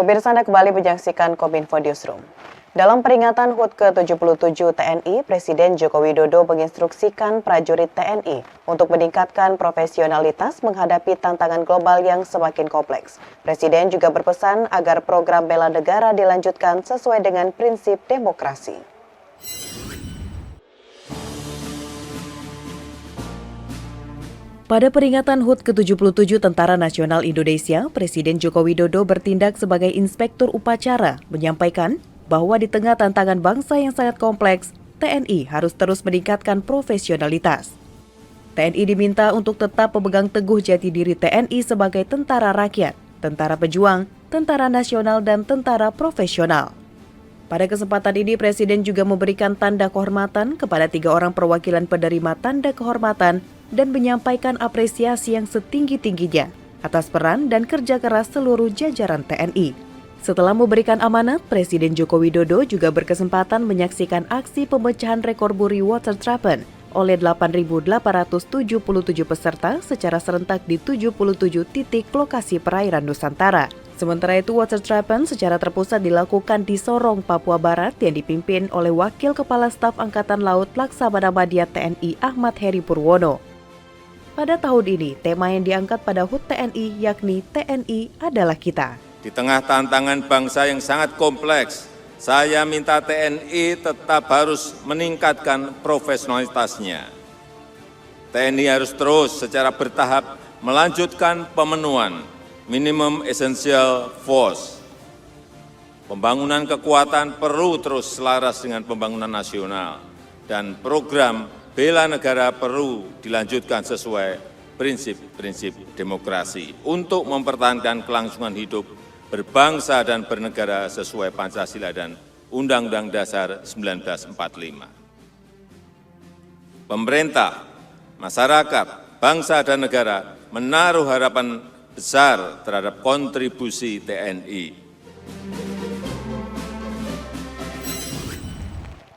Pemirsa, Anda kembali menyaksikan Kominfo Newsroom. Dalam peringatan HUT ke-77 TNI, Presiden Joko Widodo menginstruksikan prajurit TNI untuk meningkatkan profesionalitas menghadapi tantangan global yang semakin kompleks. Presiden juga berpesan agar program bela negara dilanjutkan sesuai dengan prinsip demokrasi. Pada peringatan HUT ke-77 Tentara Nasional Indonesia, Presiden Joko Widodo bertindak sebagai inspektur upacara, menyampaikan bahwa di tengah tantangan bangsa yang sangat kompleks, TNI harus terus meningkatkan profesionalitas. TNI diminta untuk tetap memegang teguh jati diri TNI sebagai tentara rakyat, tentara pejuang, tentara nasional, dan tentara profesional. Pada kesempatan ini, Presiden juga memberikan tanda kehormatan kepada 3 orang perwakilan penerima tanda kehormatan dan menyampaikan apresiasi yang setinggi-tingginya atas peran dan kerja keras seluruh jajaran TNI. Setelah memberikan amanat, Presiden Joko Widodo juga berkesempatan menyaksikan aksi pemecahan rekor muri water trapen oleh 8.877 peserta secara serentak di 77 titik lokasi perairan Nusantara. Sementara itu, water trapen secara terpusat dilakukan di Sorong, Papua Barat yang dipimpin oleh Wakil Kepala Staf Angkatan Laut Laksamana Madya TNI Ahmad Heri Purwono. Pada tahun ini, tema yang diangkat pada HUT TNI yakni TNI adalah kita. Di tengah tantangan bangsa yang sangat kompleks, saya minta TNI tetap harus meningkatkan profesionalitasnya. TNI harus terus secara bertahap melanjutkan pemenuhan minimum essential force. Pembangunan kekuatan perlu terus selaras dengan pembangunan nasional, dan program bela negara perlu dilanjutkan sesuai prinsip-prinsip demokrasi untuk mempertahankan kelangsungan hidup berbangsa dan bernegara sesuai Pancasila dan Undang-Undang Dasar 1945. Pemerintah, masyarakat, bangsa dan negara menaruh harapan besar terhadap kontribusi TNI.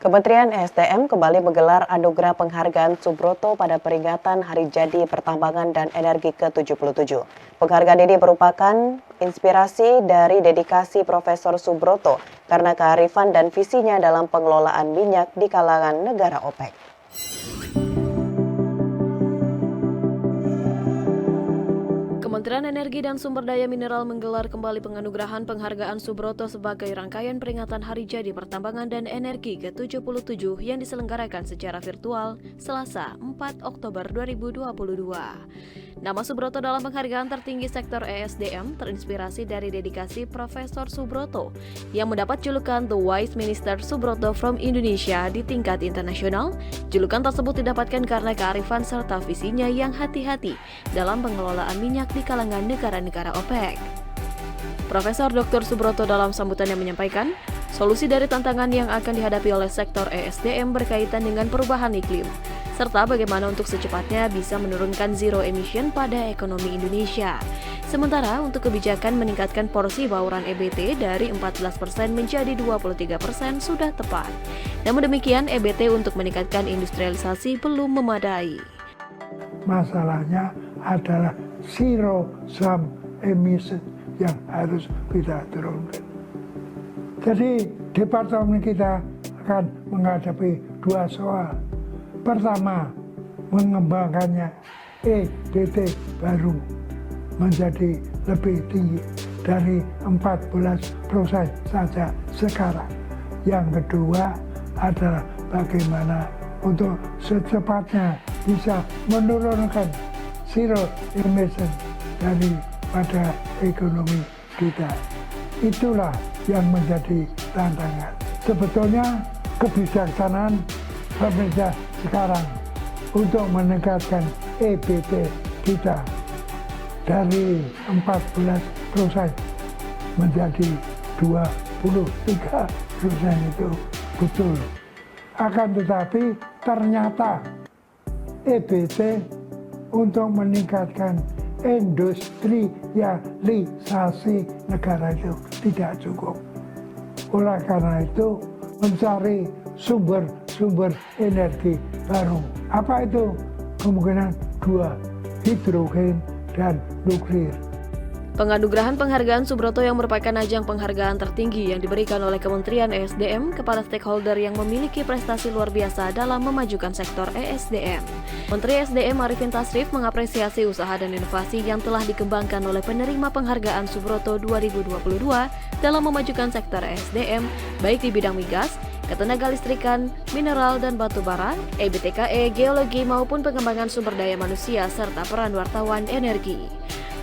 Kementerian ESDM kembali menggelar Anugerah Penghargaan Subroto pada peringatan Hari Jadi Pertambangan dan Energi ke-77. Penghargaan ini merupakan inspirasi dari dedikasi Profesor Subroto karena kearifan dan visinya dalam pengelolaan minyak di kalangan negara OPEC. Kementerian Energi dan Sumber Daya Mineral menggelar kembali penganugerahan penghargaan Subroto sebagai rangkaian peringatan Hari Jadi Pertambangan dan Energi ke-77 yang diselenggarakan secara virtual Selasa 4 Oktober 2022. Nama Subroto dalam penghargaan tertinggi sektor ESDM terinspirasi dari dedikasi Profesor Subroto yang mendapat julukan The Wise Minister Subroto from Indonesia di tingkat internasional. Julukan tersebut didapatkan karena kearifan serta visinya yang hati-hati dalam pengelolaan minyak di kalangan negara-negara OPEC. Profesor Dr. Subroto dalam sambutannya menyampaikan, solusi dari tantangan yang akan dihadapi oleh sektor ESDM berkaitan dengan perubahan iklim, serta bagaimana untuk secepatnya bisa menurunkan zero emission pada ekonomi Indonesia. Sementara untuk kebijakan meningkatkan porsi bauran EBT dari 14% menjadi 23% sudah tepat. Namun demikian, EBT untuk meningkatkan industrialisasi belum memadai. Masalahnya adalah zero sum emission yang harus kita turunkan. Jadi departemen kita akan menghadapi 2 soal. Pertama, mengembangkannya EBT baru menjadi lebih tinggi dari 14% saja sekarang. Yang kedua adalah bagaimana untuk secepatnya bisa menurunkan zero emission daripada ekonomi kita. Itulah yang menjadi tantangan. Sebetulnya kebijaksanaan pemerintah sekarang untuk meningkatkan EBT kita dari 14% menjadi 23% itu betul. Akan tetapi ternyata EBT untuk meningkatkan industrialisasi negara itu tidak cukup. Oleh karena itu mencari sumber energi baru. Apa itu? Kemungkinan 2, hidrogen dan nuklir. Penganugerahan penghargaan Subroto yang merupakan ajang penghargaan tertinggi yang diberikan oleh Kementerian ESDM kepada stakeholder yang memiliki prestasi luar biasa dalam memajukan sektor ESDM. Menteri ESDM Arifin Tasrif mengapresiasi usaha dan inovasi yang telah dikembangkan oleh penerima penghargaan Subroto 2022 dalam memajukan sektor ESDM, baik di bidang migas, ketenaga listrikan, mineral dan batu bara, EBTKE, geologi maupun pengembangan sumber daya manusia serta peran wartawan energi.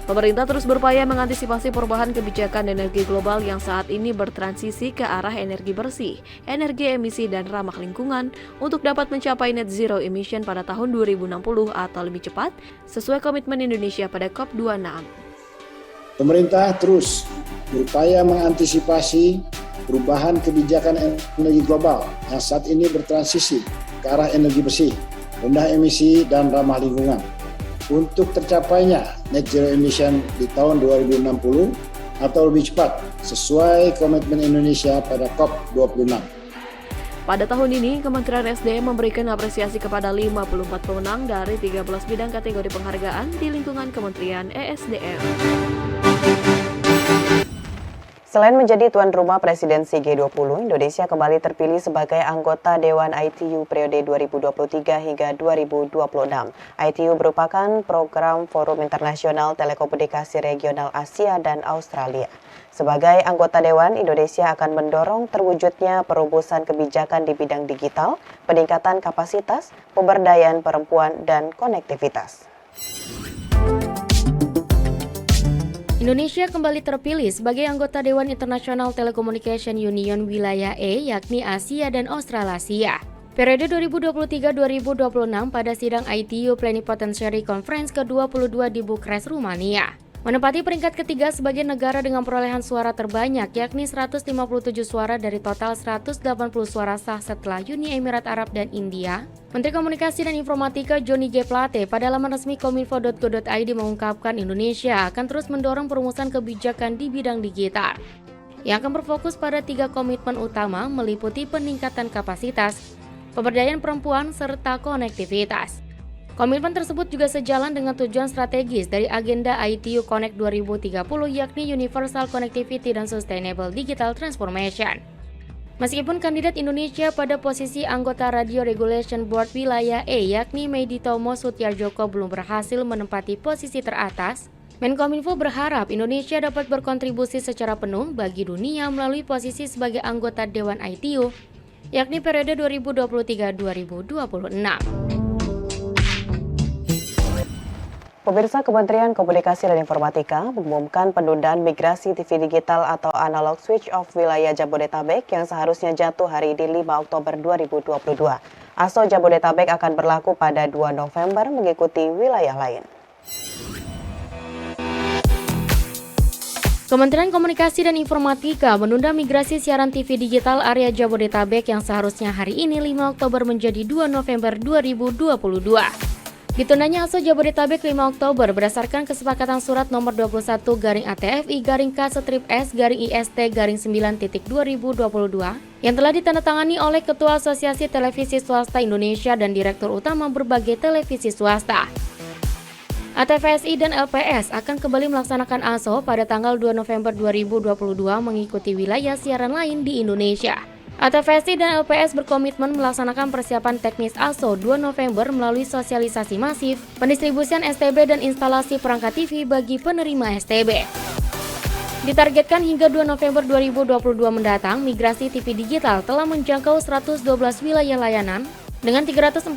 Pemerintah terus berupaya mengantisipasi perubahan kebijakan energi global yang saat ini bertransisi ke arah energi bersih, energi emisi dan ramah lingkungan untuk dapat mencapai net zero emission pada tahun 2060 atau lebih cepat sesuai komitmen Indonesia pada COP26. Pemerintah terus berupaya mengantisipasi perubahan kebijakan energi global yang saat ini bertransisi ke arah energi bersih, rendah emisi dan ramah lingkungan. Untuk tercapainya net zero emission di tahun 2060 atau lebih cepat sesuai komitmen Indonesia pada COP26. Pada tahun ini, Kementerian SDM memberikan apresiasi kepada 54 pemenang dari 13 bidang kategori penghargaan di lingkungan Kementerian ESDM. Selain menjadi tuan rumah presidensi G20, Indonesia kembali terpilih sebagai anggota Dewan ITU periode 2023 hingga 2026. ITU merupakan program Forum Internasional Telekomunikasi Regional Asia dan Australia. Sebagai anggota Dewan, Indonesia akan mendorong terwujudnya perumusan kebijakan di bidang digital, peningkatan kapasitas, pemberdayaan perempuan, dan konektivitas. Indonesia kembali terpilih sebagai anggota Dewan International Telecommunication Union Wilayah E, yakni Asia dan Australasia. Periode 2023-2026 pada sidang ITU Plenipotentiary Conference ke-22 di Bucharest, Rumania. Menempati peringkat ketiga sebagai negara dengan perolehan suara terbanyak, yakni 157 suara dari total 180 suara sah setelah Uni Emirat Arab dan India. Menteri Komunikasi dan Informatika Johnny G. Plate pada laman resmi kominfo.go.id mengungkapkan Indonesia akan terus mendorong perumusan kebijakan di bidang digital, yang akan berfokus pada 3 komitmen utama meliputi peningkatan kapasitas, pemberdayaan perempuan, serta konektivitas. Komitmen tersebut juga sejalan dengan tujuan strategis dari agenda ITU Connect 2030 yakni Universal Connectivity dan Sustainable Digital Transformation. Meskipun kandidat Indonesia pada posisi anggota Radio Regulation Board Wilayah E yakni Meidi Tomo Sutiarjoko belum berhasil menempati posisi teratas, Menkominfo berharap Indonesia dapat berkontribusi secara penuh bagi dunia melalui posisi sebagai anggota Dewan ITU yakni periode 2023-2026. Pemirsa, Kementerian Komunikasi dan Informatika mengumumkan penundaan migrasi TV digital atau analog switch off wilayah Jabodetabek yang seharusnya jatuh hari di 5 Oktober 2022. ASO Jabodetabek akan berlaku pada 2 November mengikuti wilayah lain. Kementerian Komunikasi dan Informatika menunda migrasi siaran TV digital area Jabodetabek yang seharusnya hari ini 5 Oktober menjadi 2 November 2022. Ditundanya ASO Jabodetabek 5 Oktober berdasarkan kesepakatan surat nomor 21-ATFI-K-IST-9.2022 yang telah ditandatangani oleh Ketua Asosiasi Televisi Swasta Indonesia dan Direktur Utama berbagai televisi swasta. ATVSI dan LPS akan kembali melaksanakan ASO pada tanggal 2 November 2022 mengikuti wilayah siaran lain di Indonesia. ATVSI dan LPS berkomitmen melaksanakan persiapan teknis ASO 2 November melalui sosialisasi masif, pendistribusian STB dan instalasi perangkat TV bagi penerima STB. Ditargetkan hingga 2 November 2022 mendatang, migrasi TV digital telah menjangkau 112 wilayah layanan dengan 341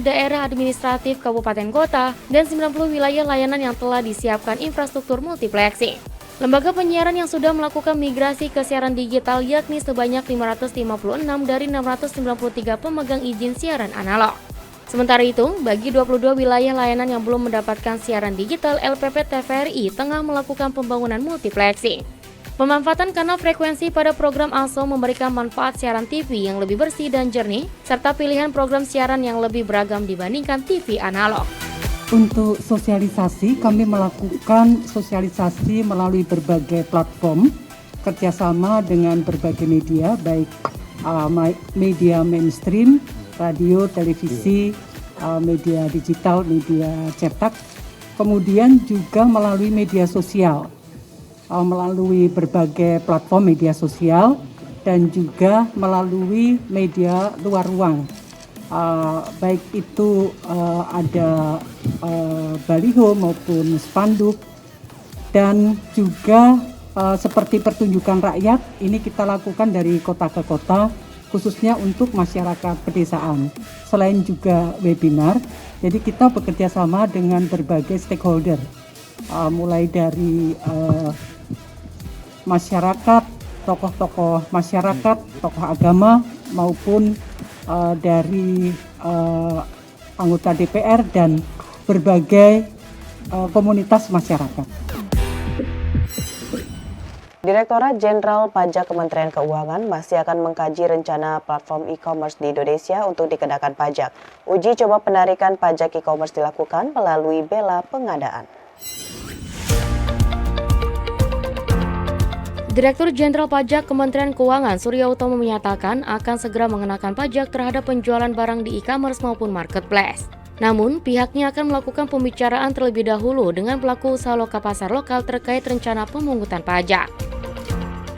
daerah administratif kabupaten kota dan 90 wilayah layanan yang telah disiapkan infrastruktur multiplexing. Lembaga penyiaran yang sudah melakukan migrasi ke siaran digital yakni sebanyak 556 dari 693 pemegang izin siaran analog. Sementara itu, bagi 22 wilayah layanan yang belum mendapatkan siaran digital, LPP TVRI tengah melakukan pembangunan multiplexing. Pemanfaatan kanal frekuensi pada program ASO memberikan manfaat siaran TV yang lebih bersih dan jernih, serta pilihan program siaran yang lebih beragam dibandingkan TV analog. Untuk sosialisasi, kami melakukan sosialisasi melalui berbagai platform kerjasama dengan berbagai media, baik media mainstream, radio, televisi, media digital, media cetak, kemudian juga melalui media sosial. melalui berbagai platform media sosial dan juga melalui media luar ruang. Baik itu ada baliho maupun spanduk, dan juga seperti pertunjukan rakyat ini kita lakukan dari kota ke kota khususnya untuk masyarakat pedesaan. Selain juga webinar, jadi kita bekerja sama dengan berbagai stakeholder, mulai dari masyarakat, tokoh-tokoh masyarakat, tokoh agama maupun dari anggota DPR dan berbagai komunitas masyarakat. Direktorat Jenderal Pajak Kementerian Keuangan masih akan mengkaji rencana platform e-commerce di Indonesia untuk dikenakan pajak. Uji coba penarikan pajak e-commerce dilakukan melalui bela pengadaan. Direktur Jenderal Pajak Kementerian Keuangan Surya Utomo menyatakan akan segera mengenakan pajak terhadap penjualan barang di e-commerce maupun marketplace. Namun, pihaknya akan melakukan pembicaraan terlebih dahulu dengan pelaku usaha lokal pasar lokal terkait rencana pemungutan pajak.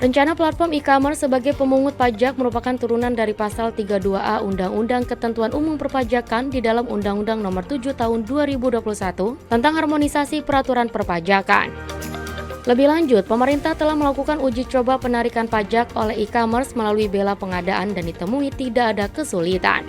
Rencana platform e-commerce sebagai pemungut pajak merupakan turunan dari pasal 32A Undang-Undang Ketentuan Umum Perpajakan di dalam Undang-Undang Nomor 7 Tahun 2021 tentang harmonisasi peraturan perpajakan. Lebih lanjut, pemerintah telah melakukan uji coba penarikan pajak oleh e-commerce melalui bela pengadaan dan ditemui tidak ada kesulitan.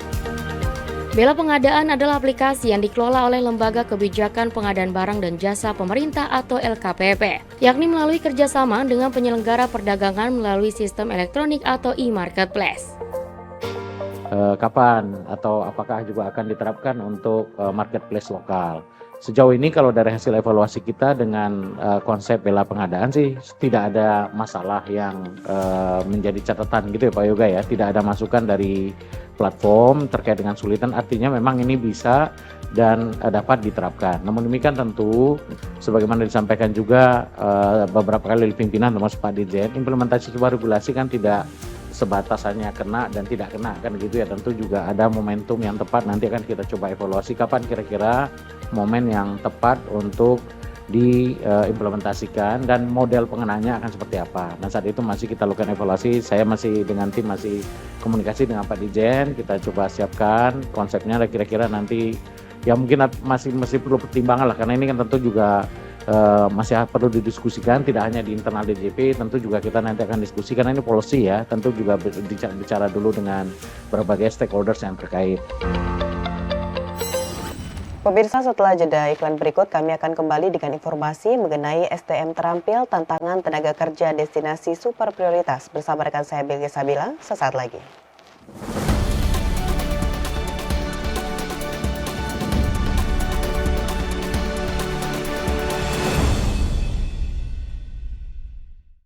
Bela pengadaan adalah aplikasi yang dikelola oleh Lembaga Kebijakan Pengadaan Barang dan Jasa Pemerintah atau LKPP, yakni melalui kerjasama dengan penyelenggara perdagangan melalui sistem elektronik atau e-marketplace. Kapan atau apakah juga akan diterapkan untuk marketplace lokal? Sejauh ini kalau dari hasil evaluasi kita dengan konsep bela pengadaan sih tidak ada masalah yang menjadi catatan gitu ya Pak Yoga ya. Tidak ada masukan dari platform terkait dengan sulitan, artinya memang ini bisa dan dapat diterapkan. Namun demikian tentu sebagaimana disampaikan juga beberapa kali oleh pimpinan termasuk Pak Dirjen, implementasi sebuah regulasi kan tidak sebatas hanya kena dan tidak kena kan gitu ya. Tentu juga ada momentum yang tepat, nanti akan kita coba evaluasi kapan kira-kira momen yang tepat untuk diimplementasikan dan model pengenanya akan seperti apa. Nah saat itu masih kita lakukan evaluasi, saya masih dengan tim masih komunikasi dengan Pak Dirjen, kita coba siapkan konsepnya kira-kira nanti ya mungkin masih perlu pertimbangan lah, karena ini kan tentu juga masih perlu didiskusikan, tidak hanya di internal DJP, tentu juga kita nanti akan diskusi karena ini policy ya, tentu juga bicara dulu dengan berbagai stakeholders yang terkait. Pemirsa, setelah jeda iklan berikut kami akan kembali dengan informasi mengenai SDM terampil tantangan tenaga kerja destinasi super prioritas bersama rekan saya Bilge Sabila sesaat lagi.